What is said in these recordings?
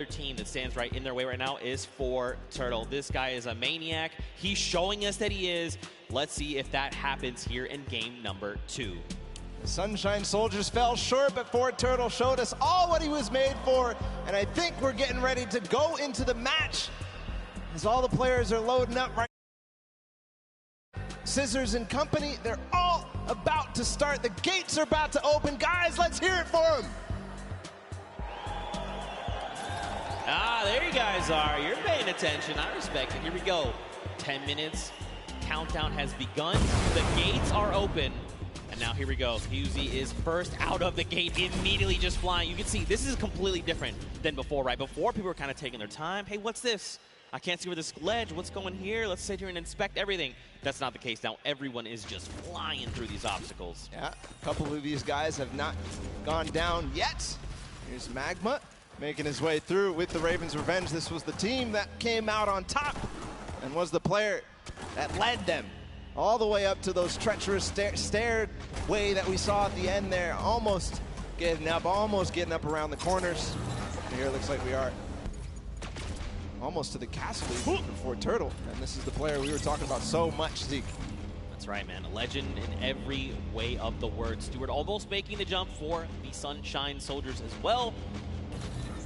team that stands right in their way right now is for Turtle. This guy is a maniac. He's showing us that he is. Let's see if that happens here in game number 2. The Sunshine Soldiers fell short, but Ford Turtle showed us all what he was made for, and I think we're getting ready to go into the match as all the players are loading up right now. Scissors and company, they're all about to start. The gates are about to open. Guys, let's hear it for them. Ah, there you guys are. You're paying attention. I respect it. Here we go. 10 minutes. Countdown has begun. The gates are open. And now here we go. Husey is first out of the gate, immediately just flying. You can see this is completely different than before, right? Before, people were kind of taking their time. Hey, what's this? I can't see where this ledge. What's going here? Let's sit here and inspect everything. That's not the case now. Everyone is just flying through these obstacles. Yeah, a couple of these guys have not gone down yet. Here's Magma making his way through with the Ravens Revenge. This was the team that came out on top and was the player that led them all the way up to those treacherous stairway that we saw at the end there. Almost getting up around the corners. And here it looks like we are almost to the castle for Turtle. And this is the player we were talking about so much, Zeke. That's right, man. A legend in every way of the word. Stewart almost making the jump for the Sunshine Soldiers as well.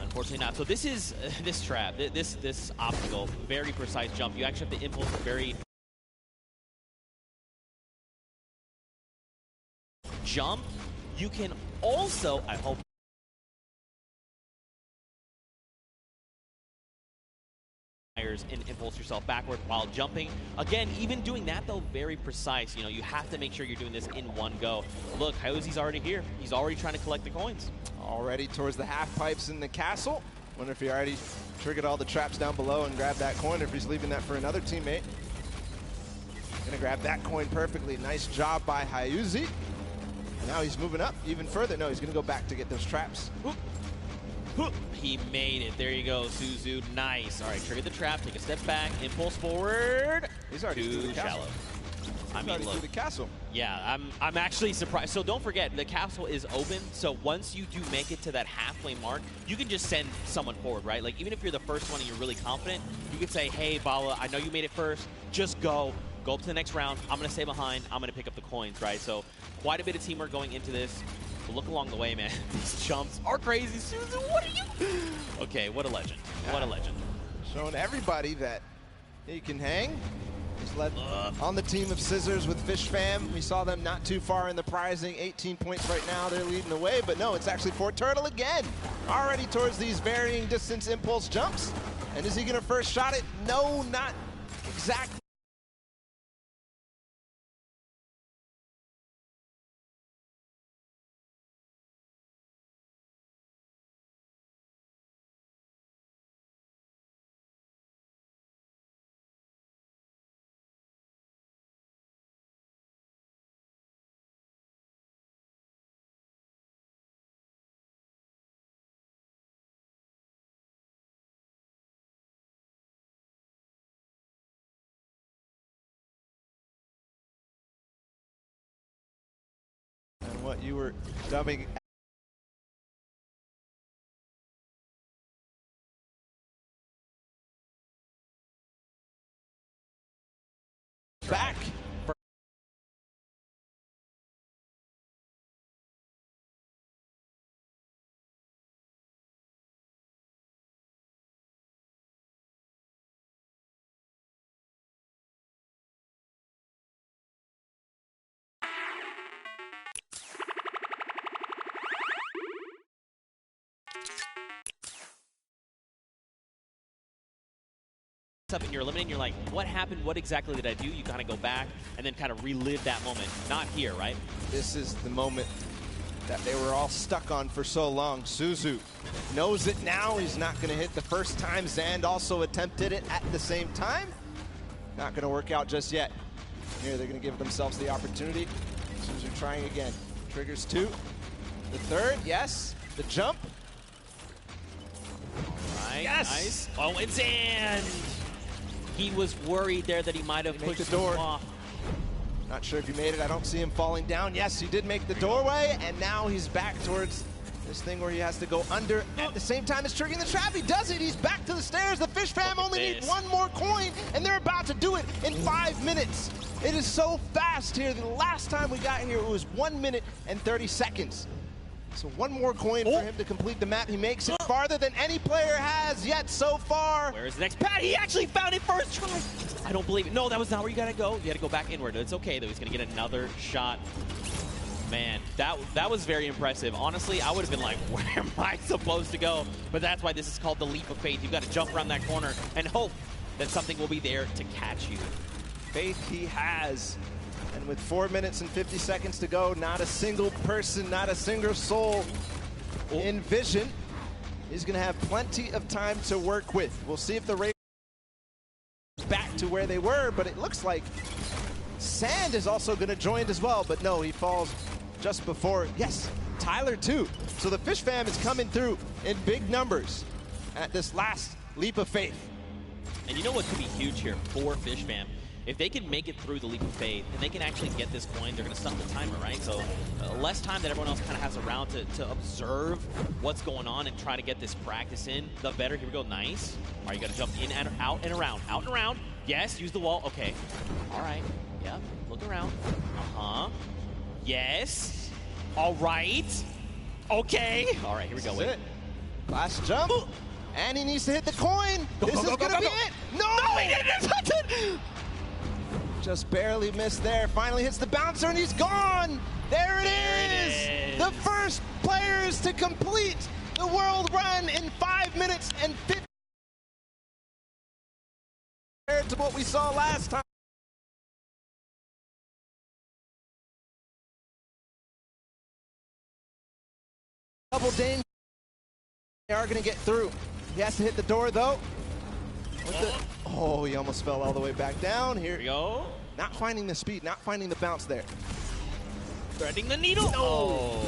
Unfortunately not. So this is this trap, this obstacle, very precise jump. You actually have to impulse a very jump. You can also, I hope, and impulse yourself backward while jumping. Again, even doing that though, very precise. You know, you have to make sure you're doing this in one go. Look, Hosey's already here. He's already trying to collect the coins. Already towards the half pipes in the castle. Wonder if he already triggered all the traps down below and grabbed that coin, or if he's leaving that for another teammate. Gonna grab that coin perfectly. Nice job by Husey. Now he's moving up even further. No, he's gonna go back to get those traps. He made it. There you go, Suzu. Nice. All right, trigger the trap. Take a step back. Impulse forward. He's already too shallow. I mean, look. Through the castle. Yeah, I'm actually surprised. So don't forget, the castle is open. So once you do make it to that halfway mark, you can just send someone forward, right? Like even if you're the first one and you're really confident, you can say, "Hey, Bala, I know you made it first. Just go up to the next round. I'm gonna stay behind. I'm gonna pick up the coins," right? So quite a bit of teamwork going into this. But look along the way, man. These jumps are crazy. Susan, what are you? Okay, what a legend. What a legend. Showing everybody that he can hang. He's led on the team of Scissors with Fish Fam. We saw them not too far in the prizing. 18 points right now. They're leading the way, but no, it's actually Ford Turtle again. Already towards these varying distance impulse jumps. And is he going to first shot it? No, not exactly. What you were dubbing back. Up and you're eliminating, you're like, what happened? What exactly did I do? You kind of go back and then kind of relive that moment. Not here, right? This is the moment that they were all stuck on for so long. Suzu knows it now. He's not going to hit the first time. Zand also attempted it at the same time. Not going to work out just yet. Here, they're going to give themselves the opportunity. Suzu trying again. Triggers 2. The third, yes. The jump. All right, yes. Nice. Oh, and Zand. He was worried there that he might have pushed the door off. Not sure if he made it. I don't see him falling down. Yes, he did make the doorway, and now he's back towards This thing where he has to go under at the same time as triggering the trap. He does it. He's back to the stairs. The Fish Fam only need one more coin, and they're about to do it in 5 minutes. It is so fast here. The last time we got here, it was 1 minute and 30 seconds. So one more coin for him to complete the map. He makes it farther than any player has yet so far. Where's the next pad? He actually found it first try. I don't believe it. No, that was not where you gotta go. You gotta go back inward. It's okay though. He's gonna get another shot. Man, that was very impressive. Honestly, I would have been like, where am I supposed to go? But that's why this is called the leap of faith. You've got to jump around that corner and hope that something will be there to catch you. Faith he has. And with 4 minutes and 50 seconds to go, not a single person, not a single soul in vision. He's going to have plenty of time to work with. We'll see if the Ravens back to where they were, but it looks like Sand is also going to join as well. But no, he falls just before. Yes, Tyler too. So the Fish Fam is coming through in big numbers at this last leap of faith. And you know what could be huge here for Fish Fam? If they can make it through the leap of faith and they can actually get this coin, they're going to stop the timer, right? So less time that everyone else kind of has around to observe what's going on and try to get this practice in, the better. Here we go. Nice. All right, you got to jump in and out and around. Out and around. Yes, use the wall. Okay. All right. Yep. Look around. Uh-huh. Yes. All right. Okay. All right, here we go. Wait. Last jump. And he needs to hit the coin. This is going to be it. No, he didn't touch it. Just barely missed there. Finally hits the bouncer and he's gone. There it is. The first players to complete the world run in 5 minutes and 50. Compared to what we saw last time. Double danger. They are going to get through. He has to hit the door though. Oh, he almost fell all the way back down. Here we go. Not finding the speed, not finding the bounce there. Threading the needle. Oh,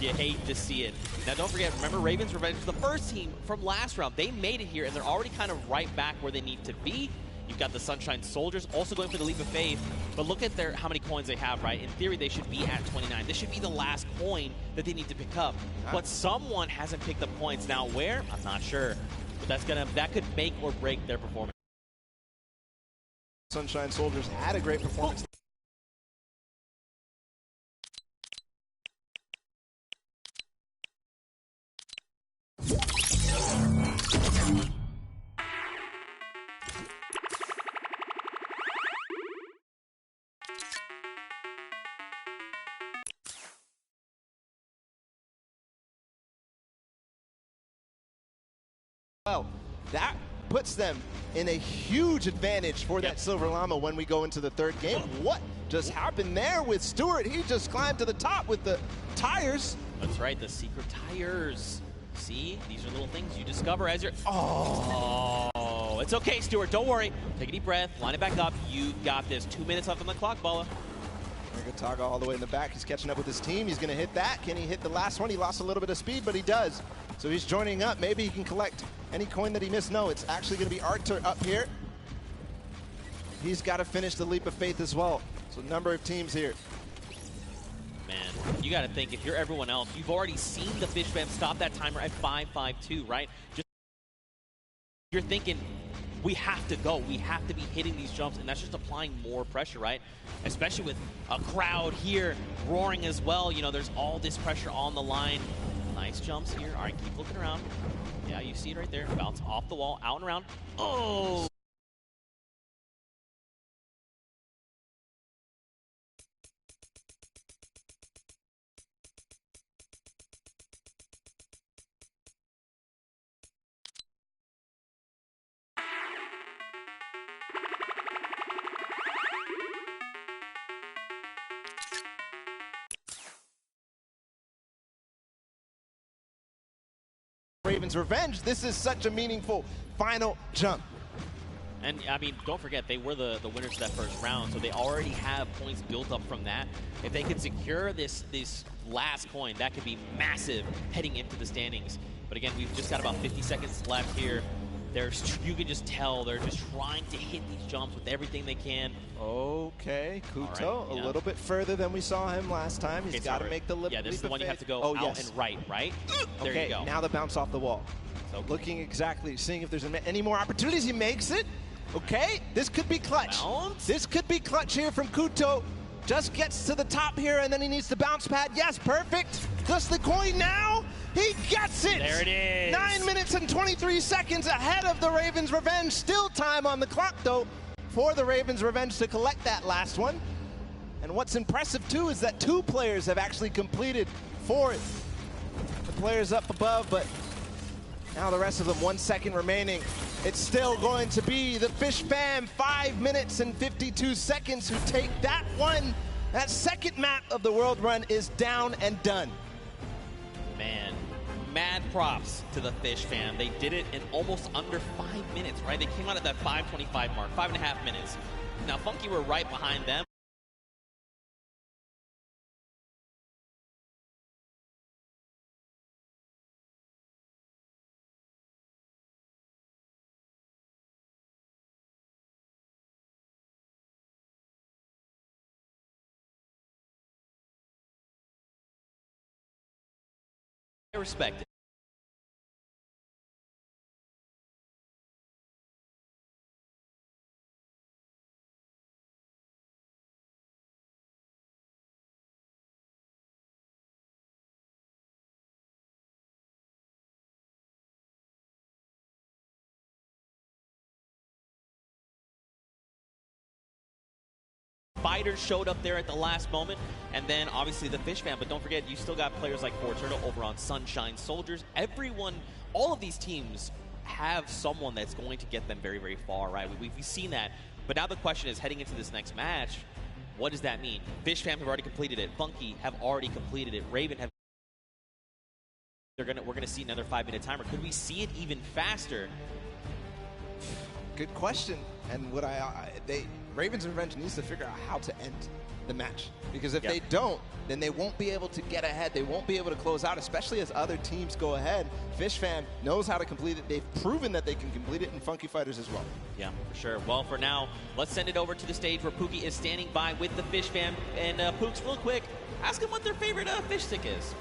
you hate to see it. Now don't forget, remember Ravens Revenge, the first team from last round. They made it here and they're already kind of right back where they need to be. You've got the Sunshine Soldiers also going for the leap of faith, but look at how many coins they have, right? In theory, they should be at 29. This should be the last coin that they need to pick up. But someone hasn't picked up points. Now where? I'm not sure. But that could make or break their performance. Sunshine Soldiers had a great performance. Well, that puts them in a huge advantage for that Silver Llama when we go into the third game. What just happened there with Stewart? He just climbed to the top with the tires. That's right, the secret tires. See, these are little things you discover as you're... Oh, it's okay, Stewart. Don't worry. Take a deep breath. Line it back up. You got this. 2 minutes left on the clock, Balla. Taga all the way in the back. He's catching up with his team. He's going to hit that. Can he hit the last one? He lost a little bit of speed, but he does. So he's joining up. Maybe he can collect any coin that he missed. No, it's actually going to be Artur up here. He's got to finish the leap of faith as well. So number of teams here. Man, you got to think, if you're everyone else, you've already seen the Fish Fam stop that timer at 5:52, right? You're thinking, we have to go. We have to be hitting these jumps, and that's just applying more pressure, right? Especially with a crowd here roaring as well. You know, there's all this pressure on the line. Nice jumps here. All right, keep looking around. Yeah, you see it right there. Bounce off the wall, out and around. Oh! Ravens Revenge, this is such a meaningful final jump. And, I mean, don't forget, they were the winners of that first round, so they already have points built up from that. If they can secure this last coin, that could be massive heading into the standings. But again, we've just got about 50 seconds left here. you can just tell they're just trying to hit these jumps with everything they can. Okay, Kuto, right, a little bit further than we saw him last time. He's got to make the leap. Yeah, this is the one you have to go out and right? There okay, you go. Now the bounce off the wall. So looking exactly, seeing if there's any more opportunities. He makes it. Okay, this could be clutch. Bounce. This could be clutch here from Kuto. Just gets to the top here, and then he needs the bounce pad. Yes, perfect. Just the coin now. He gets it. There it is. 9 minutes and 23 seconds ahead of the Ravens Revenge. Still time on the clock, though, for the Ravens Revenge to collect that last one. And what's impressive, too, is that 2 players have actually completed for it. The players up above, but now the rest of them, 1 second remaining. It's still going to be the Fish Fam, 5 minutes and 52 seconds, who take that one. That second map of the world run is down and done. Man, mad props to the Fish Fam. They did it in almost under 5 minutes, right? They came out at that 5:25 mark, 5.5 minutes. Now, Funky were right behind them. I respect it. Fighters showed up there at the last moment, and then obviously the Fish Fam. But don't forget, you still got players like Forturtle over on Sunshine Soldiers. Everyone, all of these teams have someone that's going to get them very, very far, right? We've seen that. But now the question is, heading into this next match, what does that mean? Fish Fam have already completed it. Funky have already completed it. Raven have. We're gonna see another 5-minute timer. Could we see it even faster? Good question. And what Ravens Revenge needs to figure out how to end the match. Because if they don't, then they won't be able to get ahead. They won't be able to close out, especially as other teams go ahead. Fish Fam knows how to complete it. They've proven that they can complete it, and Funky Fighters as well. Yeah, for sure. Well, for now, let's send it over to the stage where Pookie is standing by with the Fish Fam. And Pooks, real quick, ask them what their favorite fish stick is.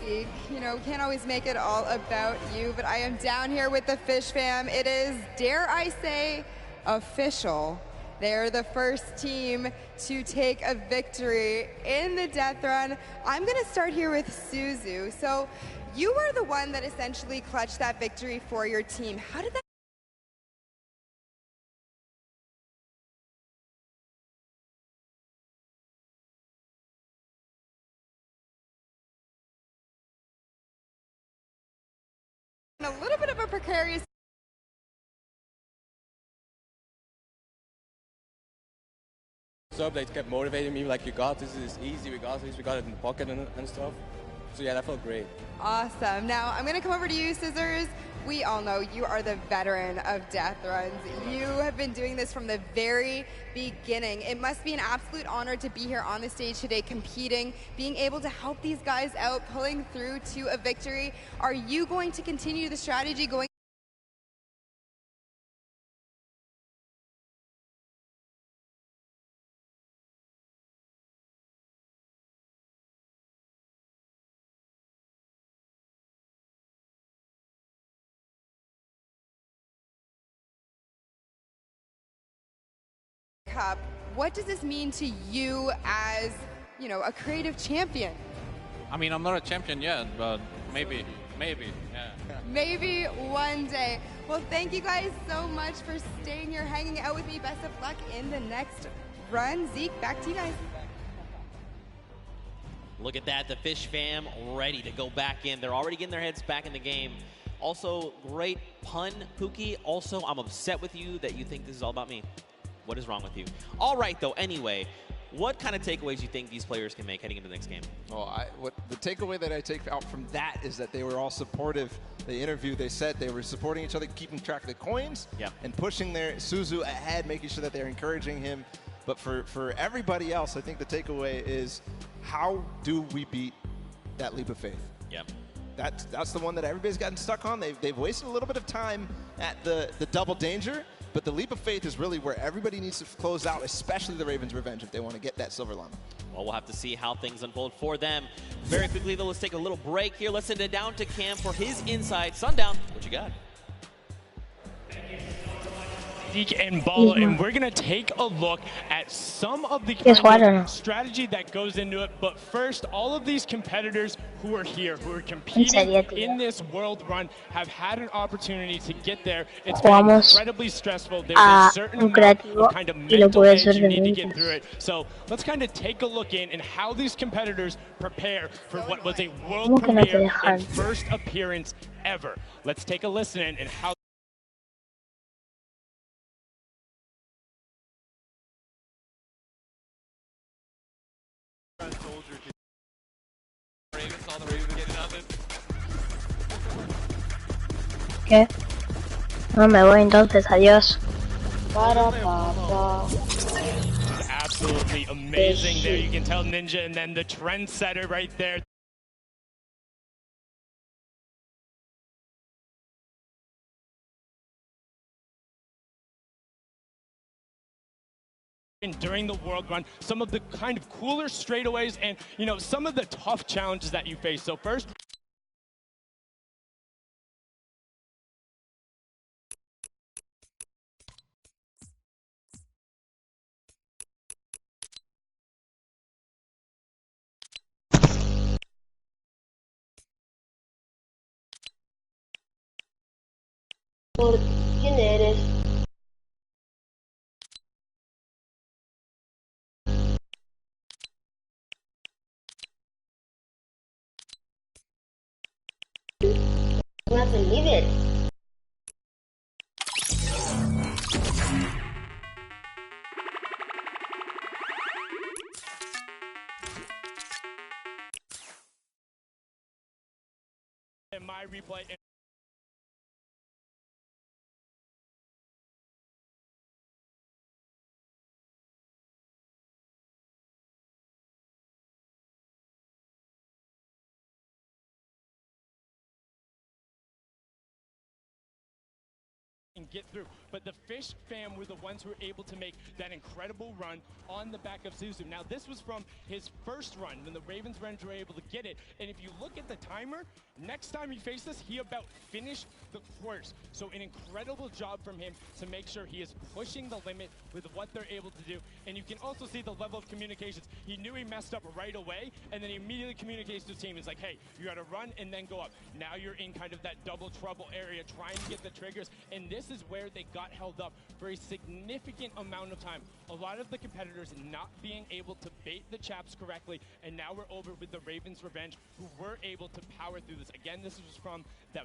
You know, can't always make it all about you, but I am down here with the Fish Fam. It is, dare I say, official. They're the first team to take a victory in the death run. I'm going to start here with Suzu. So you were the one that essentially clutched that victory for your team. How did that a little bit of a precarious So they kept motivating me, like, you got this, is easy, we got this, we got it in the pocket and stuff. So yeah, that felt great. Awesome. Now I'm going to come over to you, Scissors. We all know you are the veteran of death runs. You have been doing this from the very beginning. It must be an absolute honor to be here on the stage today competing, being able to help these guys out, pulling through to a victory. Are you going to continue the strategy going Cup? What does this mean to you as, you know, a creative champion? I mean, I'm not a champion yet, but maybe, yeah. Maybe one day. Well, thank you guys so much for staying here, hanging out with me. Best of luck in the next run. Zeke, back to you guys. Look at that, the Fish Fam ready to go back in. They're already getting their heads back in the game. Also, great pun, Pookie. Also, I'm upset with you that you think this is all about me. What is wrong with you? All right, though, anyway, what kind of takeaways do you think these players can make heading into the next game? Well, the takeaway that I take out from that is that they were all supportive. The interview, they said they were supporting each other, keeping track of the coins, and pushing their Suzu ahead, making sure that they're encouraging him. But for everybody else, I think the takeaway is, how do we beat that leap of faith? Yep. That's the one that everybody's gotten stuck on. They've wasted a little bit of time at the double danger, but the leap of faith is really where everybody needs to close out, especially the Ravens Revenge if they want to get that silver llama. Well, we'll have to see how things unfold for them. Very quickly, though, let's take a little break here. Let's send it down to Cam for his insight. Sundown, what you got? Zeke and Bala, and we're going to take a look at some of the kind of strategy that goes into it. But first, all of these competitors who are here, who are competing in this world run, have had an opportunity to get there. It's been incredibly stressful. There's a certain amount of kind of mental edge you need to get through it. So let's kind of take a look in and how these competitors prepare for what was a world premiere and first appearance ever. Let's take a listen in and how ¿Qué? No me voy entonces, adiós. Absolutely amazing there. You can tell Ninja and then the trendsetter right there. During the world run, some of the kind of cooler straightaways and, you know, some of the tough challenges that you face. So first, ¿Quién eres? Nothing needed. in my replay. And get through, but the Fish fam were the ones who were able to make that incredible run on the back of Suzu. Now this was from his first run when the Ravens Revenge were able to get it, and if you look at the timer, next time he faced this, he about finished the course. So an incredible job from him to make sure he is pushing the limit with what they're able to do, and you can also see the level of communications. He knew he messed up right away, and then he immediately communicates to his team. It's like, hey, you gotta run and then go up. Now you're in kind of that double trouble area trying to get the triggers, and this is where they got held up for a significant amount of time. A lot of the competitors not being able to bait the chaps correctly, and now we're over with the Ravens Revenge, who were able to power through this. Again, this was from the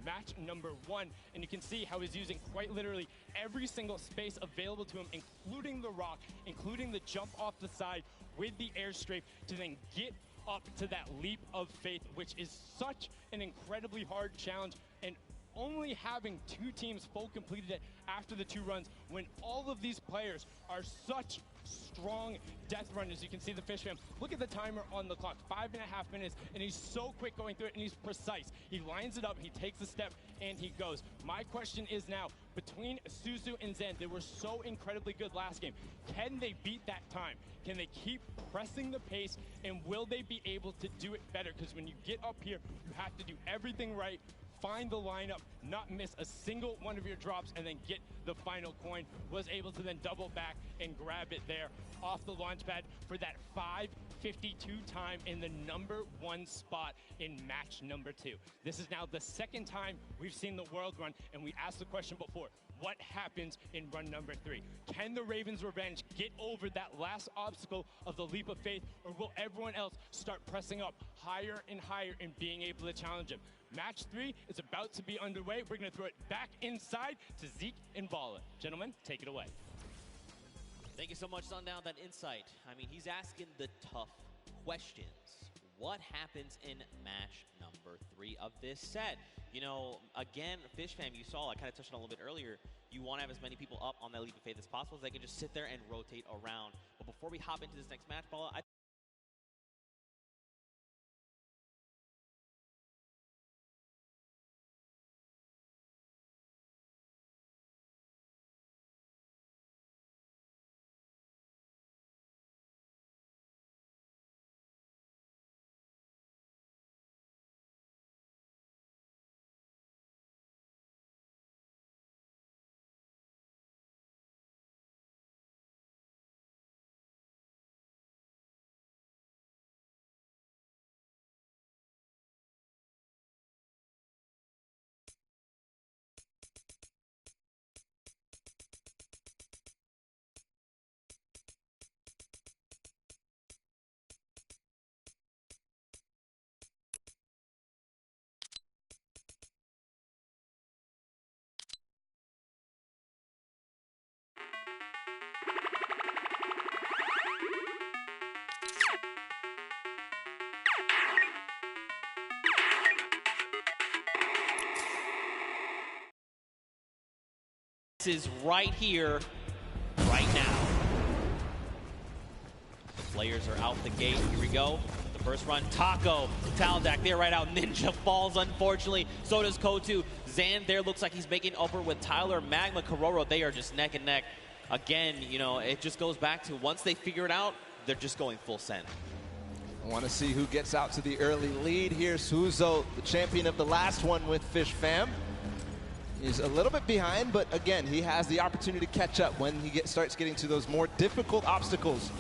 match number 1, and you can see how he's using quite literally every single space available to him, including the rock, including the jump off the side with the airstrike to then get up to that leap of faith, which is such an incredibly hard challenge, and only having 2 teams full completed it after the 2 runs when all of these players are such strong death runners. You can see the Fish fam. Look at the timer on the clock, 5.5 minutes, and he's so quick going through it, and he's precise. He lines it up, he takes a step, and he goes. My question is now, between Suzu and Zen, they were so incredibly good last game. Can they beat that time? Can they keep pressing the pace, and will they be able to do it better? Because when you get up here, you have to do everything right, find the lineup, not miss a single one of your drops, and then get the final coin. Was able to then double back and grab it there off the launch pad for that 5:52 time in the #1 spot in match number 2. This is now the second time we've seen the world run, and we asked the question before, what happens in run number 3? Can the Ravens Revenge get over that last obstacle of the leap of faith, or will everyone else start pressing up higher and higher and being able to challenge him? Match 3 is about to be underway. We're going to throw it back inside to Zeke and Bala. Gentlemen, take it away. Thank you so much, Sundown, that insight. I mean, he's asking the tough questions. What happens in match number 3 of this set? You know, again, Fish fam, you saw, I kind of touched on a little bit earlier, you want to have as many people up on that leap of faith as possible so they can just sit there and rotate around. But before we hop into this next match, Bala, chances right here, right now. The players are out the gate. Here we go. The first run, Taco, Taldak there right out. Ninja falls, unfortunately. So does Kotu. Zan there looks like he's making upper with Tyler. Magma, Kororo, they are just neck and neck. Again, you know, it just goes back to once they figure it out, they're just going full send. I want to see who gets out to the early lead here. Suzo, the champion of the last one with Fish Fam. He's a little bit behind, but again, he has the opportunity to catch up when he starts getting to those more difficult obstacles